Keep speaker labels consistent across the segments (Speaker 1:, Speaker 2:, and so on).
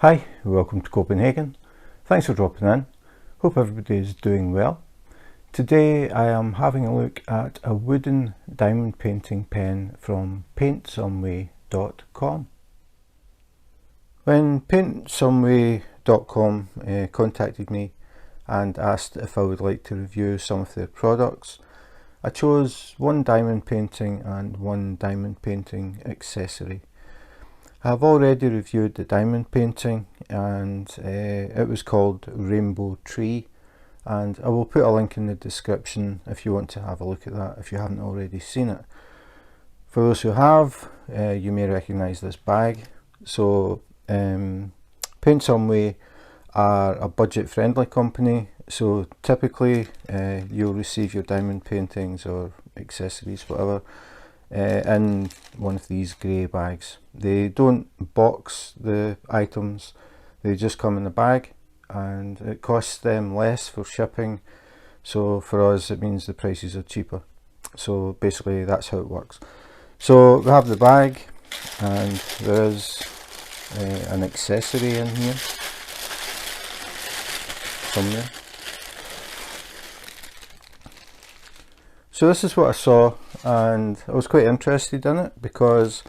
Speaker 1: Hi, welcome to Copenhagen. Thanks for dropping in. Hope everybody is doing well. Today I am having a look at a wooden diamond painting pen from Paintsomeway.com. When Paintsomeway.com contacted me and asked if I would like to review some of their products, I chose one diamond painting and one diamond painting accessory. I've already reviewed the diamond painting and it was called Rainbow Tree, and I will put a link in the description if you want to have a look at that if you haven't already seen it. For those who have, you may recognise this bag. So Paintsomeway are a budget friendly company, so typically you'll receive your diamond paintings or accessories, whatever, in one of these grey bags. They don't box the items, they just come in a bag, and it costs them less for shipping, so for us it means the prices are cheaper. So basically that's how it works. So we have the bag, and there is an accessory in here somewhere. So this is what I saw, and I was quite interested in it because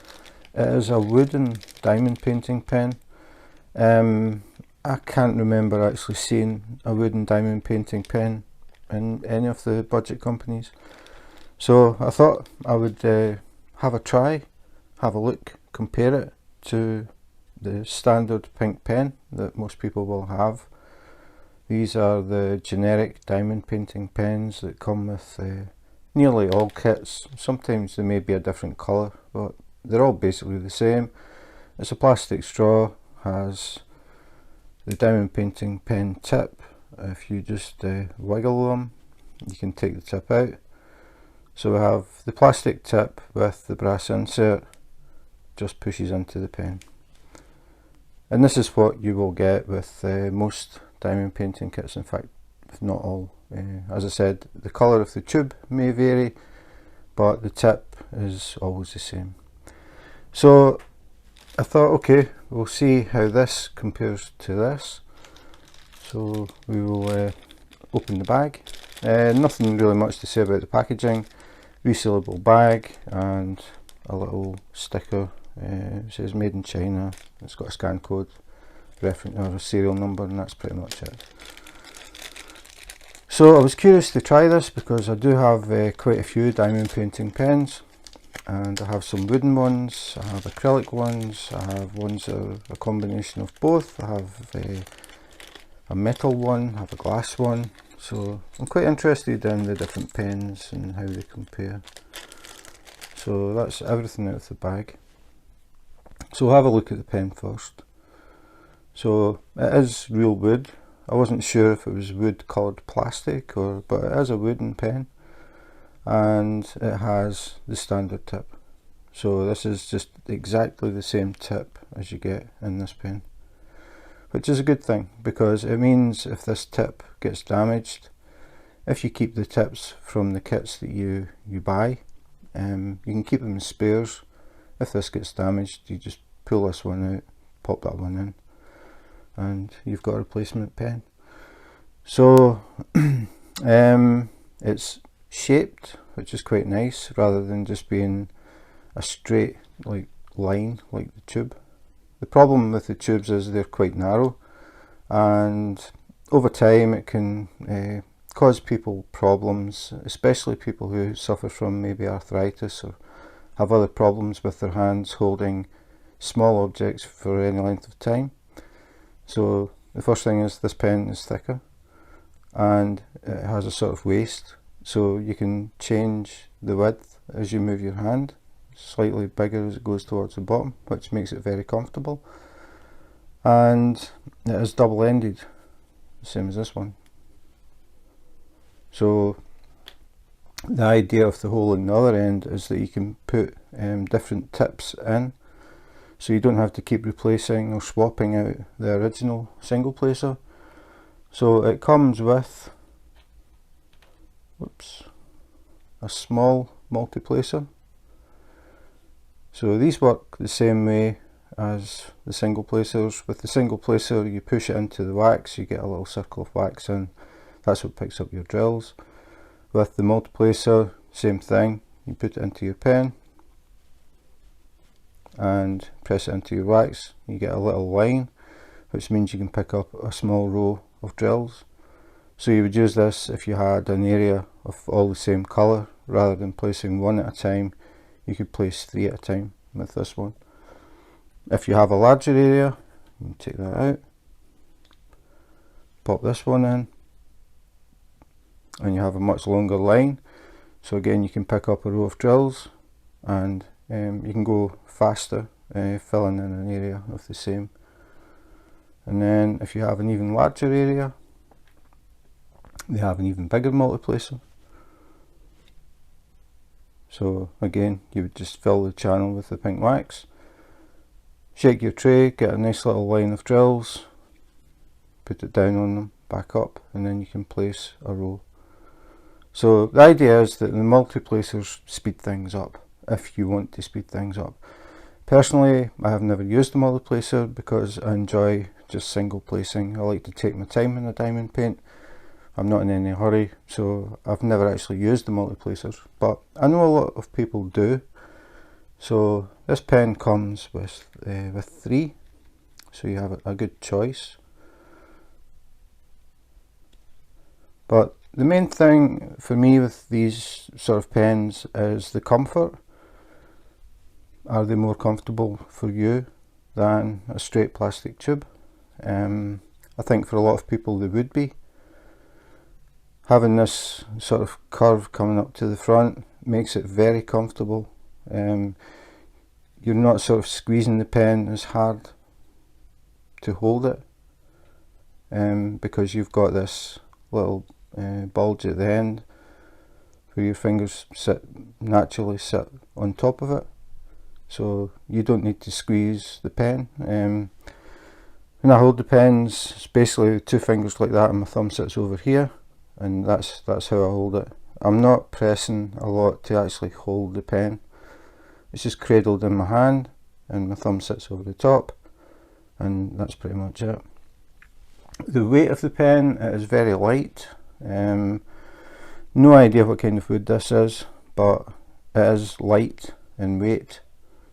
Speaker 1: it is a wooden diamond painting pen. I can't remember actually seeing a wooden diamond painting pen in any of the budget companies. So I thought I would have a try, have a look, compare it to the standard pink pen that most people will have. These are the generic diamond painting pens that come with nearly all kits. Sometimes they may be a different colour, but they're all basically the same. It's a plastic straw, has the diamond painting pen tip. If you just wiggle them, you can take the tip out. So we have the plastic tip with the brass insert, just pushes into the pen. And this is what you will get with most diamond painting kits, in fact, if not all. As I said, the colour of the tube may vary, but the tip is always the same. So I thought, okay, we'll see how this compares to this. So we will open the bag. Nothing really much to say about the packaging. Resealable bag and a little sticker. It says made in China. It's got a scan code, reference or a serial number, and that's pretty much it. So I was curious to try this because I do have quite a few diamond painting pens, and I have some wooden ones, I have acrylic ones, I have ones that are a combination of both. I have a metal one, I have a glass one, so I'm quite interested in the different pens and how they compare. So that's everything out of the bag. So we'll have a look at the pen first. So it is real wood. I wasn't sure if it was wood coloured plastic, but it is a wooden pen, and it has the standard tip. So this is just exactly the same tip as you get in this pen, which is a good thing because it means if this tip gets damaged, if you keep the tips from the kits that you buy, you can keep them as spares. If this gets damaged, you just pull this one out, pop that one in, and you've got a replacement pen. So it's shaped, which is quite nice, rather than just being a straight line like the tube. The problem with the tubes is they're quite narrow, and over time it can cause people problems, especially people who suffer from maybe arthritis or have other problems with their hands holding small objects for any length of time. So the first thing is this pen is thicker, and it has a sort of waist, so you can change the width as you move your hand, slightly bigger as it goes towards the bottom, which makes it very comfortable. And it is double-ended, same as this one. So the idea of the hole in the other end is that you can put different tips in, so you don't have to keep replacing or swapping out the original single placer. So it comes with a small multiplacer. So these work the same way as the single placers. With the single placer, you push it into the wax, you get a little circle of wax in. That's what picks up your drills. With the multiplacer, same thing. You put it into your pen and press it into your wax. You get a little line, which means you can pick up a small row of drills. So you would use this if you had an area of all the same colour. Rather than placing one at a time, you could place 3 at a time with this one. If you have a larger area, you can take that out, pop this one in, and you have a much longer line. So again, you can pick up a row of drills, and you can go faster filling in an area of the same. And then if you have an even larger area, they have an even bigger multiplacer. So again, you would just fill the channel with the pink wax, shake your tray, get a nice little line of drills, put it down on them, back up, and then you can place a row. So the idea is that the multiplacers speed things up if you want to speed things up. Personally, I have never used the multiplacer because I enjoy just single placing. I like to take my time in a diamond paint. I'm not in any hurry, so I've never actually used the multiplacers, but I know a lot of people do. So this pen comes with 3, so you have a good choice. But the main thing for me with these sort of pens is the comfort. Are they more comfortable for you than a straight plastic tube? I think for a lot of people they would be. Having this sort of curve coming up to the front makes it very comfortable. You're not sort of squeezing the pen as hard to hold it, because you've got this little bulge at the end where your fingers naturally sit on top of it, so you don't need to squeeze the pen. When I hold the pens, it's basically 2 fingers like that and my thumb sits over here, and that's how I hold it. I'm not pressing a lot to actually hold the pen. It's just cradled in my hand and my thumb sits over the top, and that's pretty much it. The weight of the pen is very light. No idea what kind of wood this is, but it is light in weight,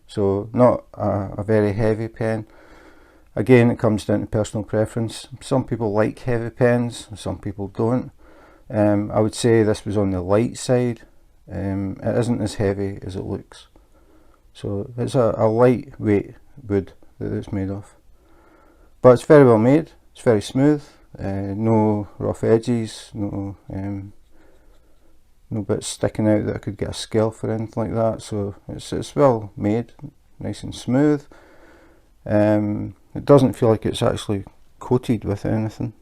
Speaker 1: so not a very heavy pen. Again, it comes down to personal preference. Some people like heavy pens, some people don't. I would say this was on the light side. It isn't as heavy as it looks. So it's a lightweight wood that it's made of. But it's very well made, it's very smooth, no rough edges, no bits sticking out that I could get a scalp or anything like that. So it's well made, nice and smooth. It doesn't feel like it's actually coated with anything.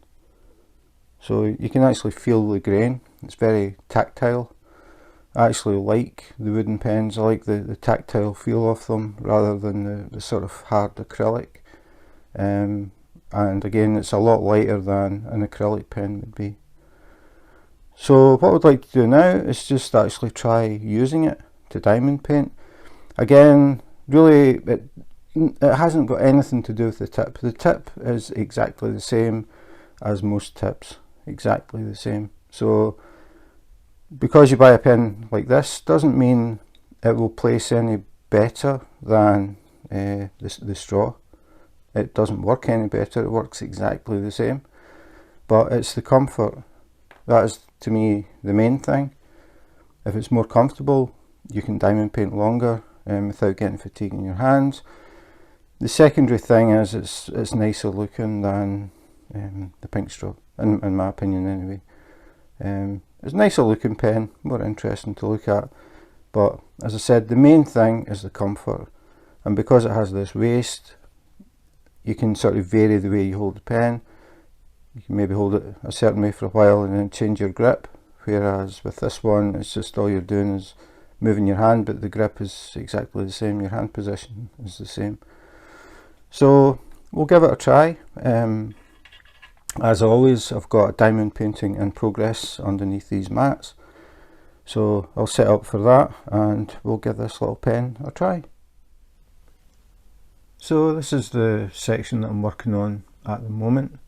Speaker 1: So you can actually feel the grain, it's very tactile. I actually like the wooden pens. I like the tactile feel of them rather than the sort of hard acrylic. And again, it's a lot lighter than an acrylic pen would be. So what I'd like to do now is just actually try using it to diamond paint. Again, really it hasn't got anything to do with the tip. The tip is exactly the same as most tips, exactly the same. So because you buy a pen like this doesn't mean it will place any better than the straw. It doesn't work any better, it works exactly the same. But it's the comfort. That is, to me, the main thing. If it's more comfortable, you can diamond paint longer without getting fatigue in your hands. The secondary thing is it's nicer looking than the pink straw, in my opinion anyway. It's a nicer looking pen, more interesting to look at, but as I said, the main thing is the comfort, and because it has this waist, you can sort of vary the way you hold the pen. You can maybe hold it a certain way for a while and then change your grip, whereas with this one it's just all you're doing is moving your hand, but the grip is exactly the same, your hand position is the same. So we'll give it a try. As always, I've got a diamond painting in progress underneath these mats, so I'll set up for that and we'll give this little pen a try. So this is the section that I'm working on at the moment.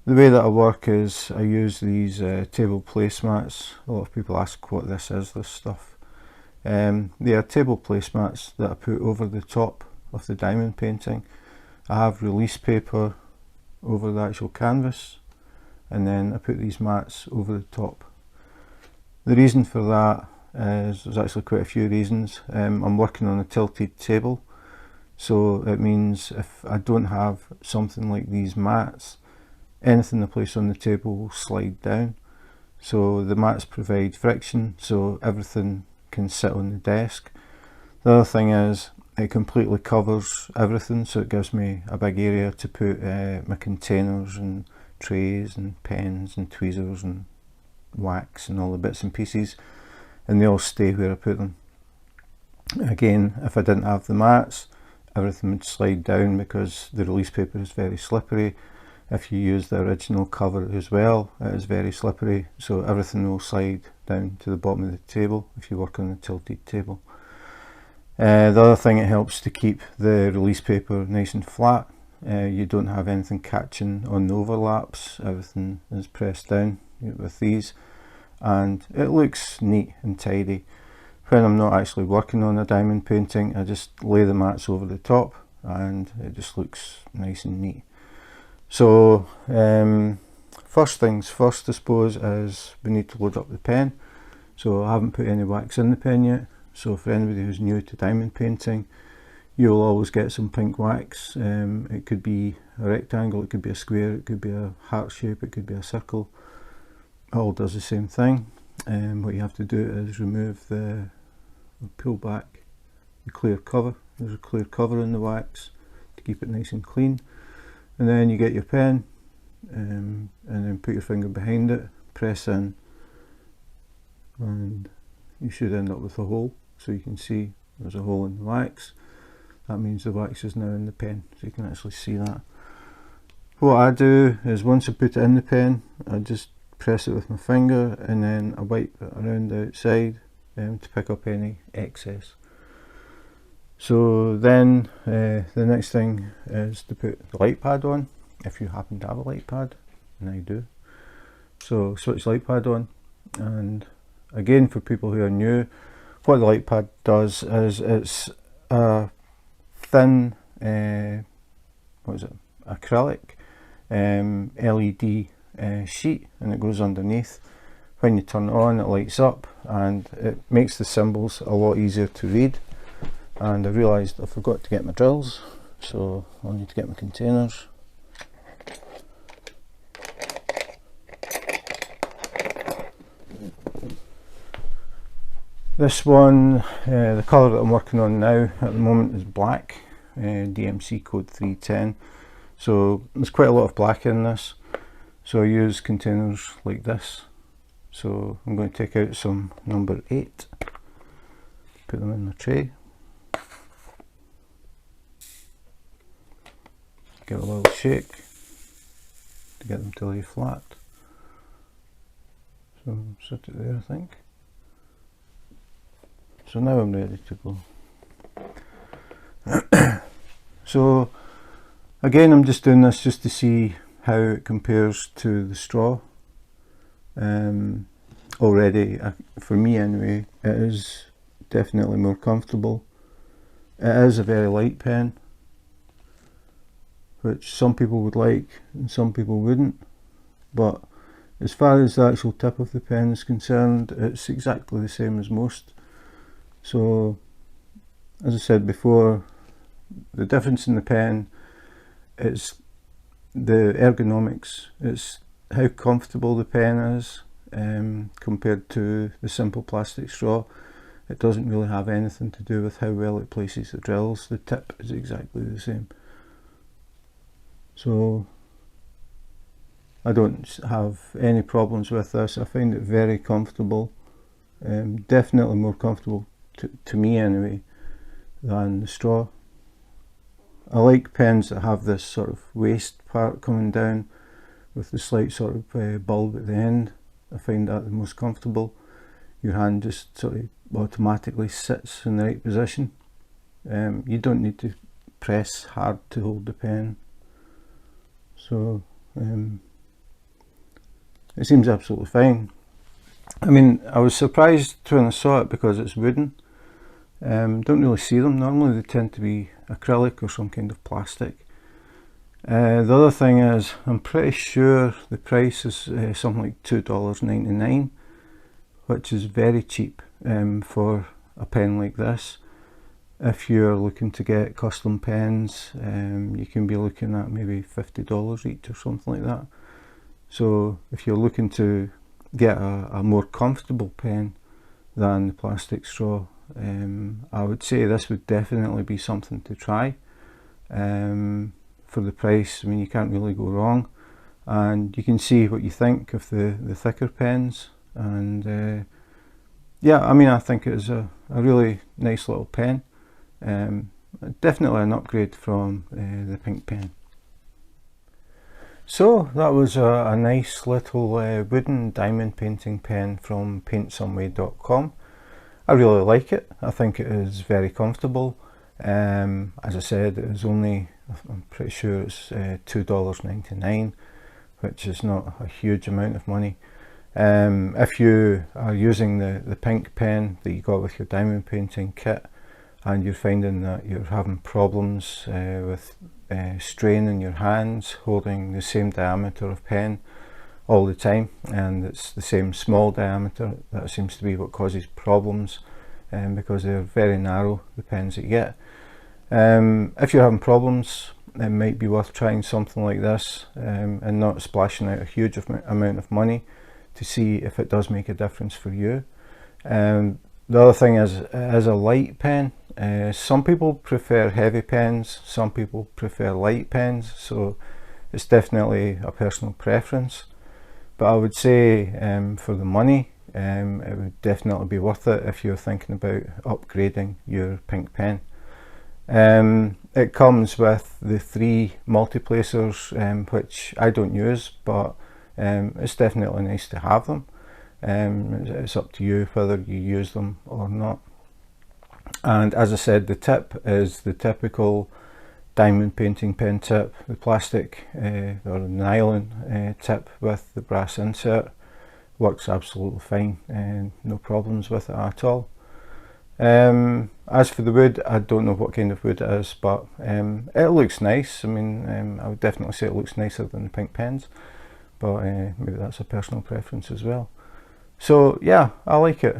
Speaker 1: The way that I work is I use these table placemats. A lot of people ask what this is, this stuff. They are table placemats that I put over the top of the diamond painting. I have release paper over the actual canvas, and then I put these mats over the top. The reason for that is there's actually quite a few reasons. I'm working on a tilted table, so it means if I don't have something like these mats, anything I place on the table will slide down. So the mats provide friction, so everything can sit on the desk. The other thing is it completely covers everything, so it gives me a big area to put my containers and trays and pens and tweezers and wax and all the bits and pieces, and they all stay where I put them. Again, if I didn't have the mats, everything would slide down because the release paper is very slippery. If you use the original cover as well, it is very slippery, so everything will slide down to the bottom of the table if you work on a tilted table. The other thing, it helps to keep the release paper nice and flat. You don't have anything catching on the overlaps, everything is pressed down with these, and it looks neat and tidy. When I'm not actually working on a diamond painting, I just lay the mats over the top and it just looks nice and neat. So first things first, I suppose, is we need to load up the pen. So I haven't put any wax in the pen yet, so for anybody who's new to diamond painting, you'll always get some pink wax. It could be a rectangle, it could be a square, it could be a heart shape, it could be a circle. It all does the same thing. What you have to do is remove pull back the clear cover. There's a clear cover in the wax to keep it nice and clean. And then you get your pen and then put your finger behind it, press in, and you should end up with a hole. So you can see there's a hole in the wax. That means the wax is now in the pen, so you can actually see that. What I do is once I put it in the pen, I just press it with my finger and then I wipe it around the outside to pick up any excess. So then the next thing is to put the light pad on, if you happen to have a light pad, and I do. So switch light pad on, and again, for people who are new, what the light pad does is it's a thin acrylic LED sheet, and it goes underneath. When you turn it on, it lights up and it makes the symbols a lot easier to read. And I realised I forgot to get my drills, so I'll need to get my containers. This one, the colour that I'm working on now at the moment is black, DMC code 310. So there's quite a lot of black in this, so I use containers like this. So I'm going to take out some number 8, put them in the tray. Give it a little shake to get them to lay flat. So set it there, I think. So now I'm ready to go. So again, I'm just doing this just to see how it compares to the straw. Already, for me anyway, it is definitely more comfortable. It is a very light pen, which some people would like and some people wouldn't, but as far as the actual tip of the pen is concerned, it's exactly the same as most. So as I said before, the difference in the pen is the ergonomics. It's how comfortable the pen is compared to the simple plastic straw. It doesn't really have anything to do with how well it places the drills. The tip is exactly the same. So I don't have any problems with this. I find it very comfortable, definitely more comfortable to me anyway than the straw. I like pens that have this sort of waist part coming down with the slight sort of bulb at the end. I find that the most comfortable. Your hand just sort of automatically sits in the right position. You don't need to press hard to hold the pen. So it seems absolutely fine. I mean, I was surprised when I saw it because it's wooden. Don't really see them. Normally they tend to be acrylic or some kind of plastic. The other thing is, I'm pretty sure the price is something like $2.99, which is very cheap for a pen like this. If you're looking to get custom pens, you can be looking at maybe $50 each or something like that. So if you're looking to get a more comfortable pen than the plastic straw, I would say this would definitely be something to try. For the price, I mean, you can't really go wrong, and you can see what you think of the thicker pens. And yeah, I mean, I think it is a really nice little pen. Definitely an upgrade from the pink pen. So that was a nice little wooden diamond painting pen from Paintsomeway.com. I really like it. I think it is very comfortable. As I said, it is only, I'm pretty sure it's $2.99, which is not a huge amount of money. If you are using the pink pen that you got with your diamond painting kit, and you're finding that you're having problems with strain in your hands holding the same diameter of pen all the time, and it's the same small diameter, that seems to be what causes problems, because they're very narrow, the pens that you get. If you're having problems, it might be worth trying something like this, and not splashing out a huge amount of money to see if it does make a difference for you. The other thing is, it is a light pen. Some people prefer heavy pens, some people prefer light pens, so it's definitely a personal preference. But I would say for the money, it would definitely be worth it if you're thinking about upgrading your pink pen. It comes with the 3 multiplacers, which I don't use, but it's definitely nice to have them. It's up to you whether you use them or not. And as I said, the tip is the typical diamond painting pen tip, the plastic or nylon tip with the brass insert. Works absolutely fine, no problems with it at all. As for the wood, I don't know what kind of wood it is, but it looks nice. I mean, I would definitely say it looks nicer than the pink pens, but maybe that's a personal preference as well. So yeah, I like it.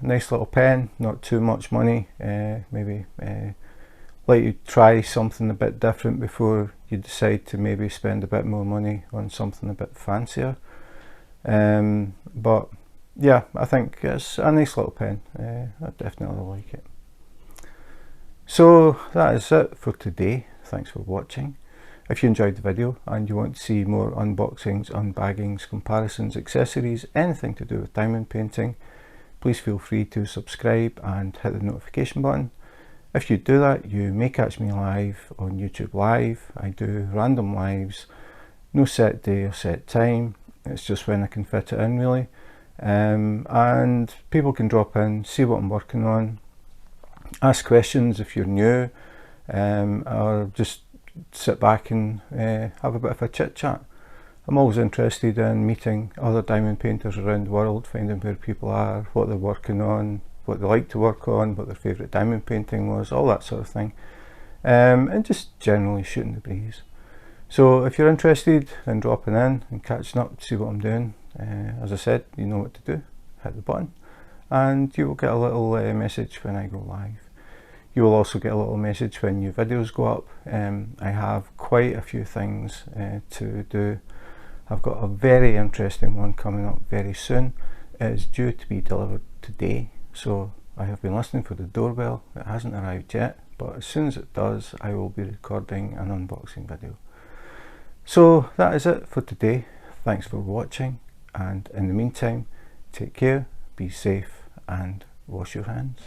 Speaker 1: Nice little pen, not too much money. Maybe let you try something a bit different before you decide to maybe spend a bit more money on something a bit fancier. But yeah, I think it's a nice little pen. I definitely like it. So that is it for today. Thanks for watching. If you enjoyed the video and you want to see more unboxings, unbaggings, comparisons, accessories, anything to do with diamond painting, please feel free to subscribe and hit the notification button. If you do that, you may catch me live on YouTube Live. I do random lives, no set day or set time. It's just when I can fit it in, really. And people can drop in, see what I'm working on, ask questions if you're new, or just sit back and have a bit of a chit chat. I'm always interested in meeting other diamond painters around the world, finding where people are, what they're working on, what they like to work on, what their favourite diamond painting was, all that sort of thing, and just generally shooting the breeze. So if you're interested in dropping in and catching up to see what I'm doing, as I said, you know what to do. Hit the button and you will get a little message when I go live. You will also get a little message when new videos go up. I have quite a few things to do. I've got a very interesting one coming up very soon. It is due to be delivered today, so I have been listening for the doorbell. It hasn't arrived yet, but as soon as it does, I will be recording an unboxing video. So that is it for today. Thanks for watching, and in the meantime, take care, be safe and wash your hands.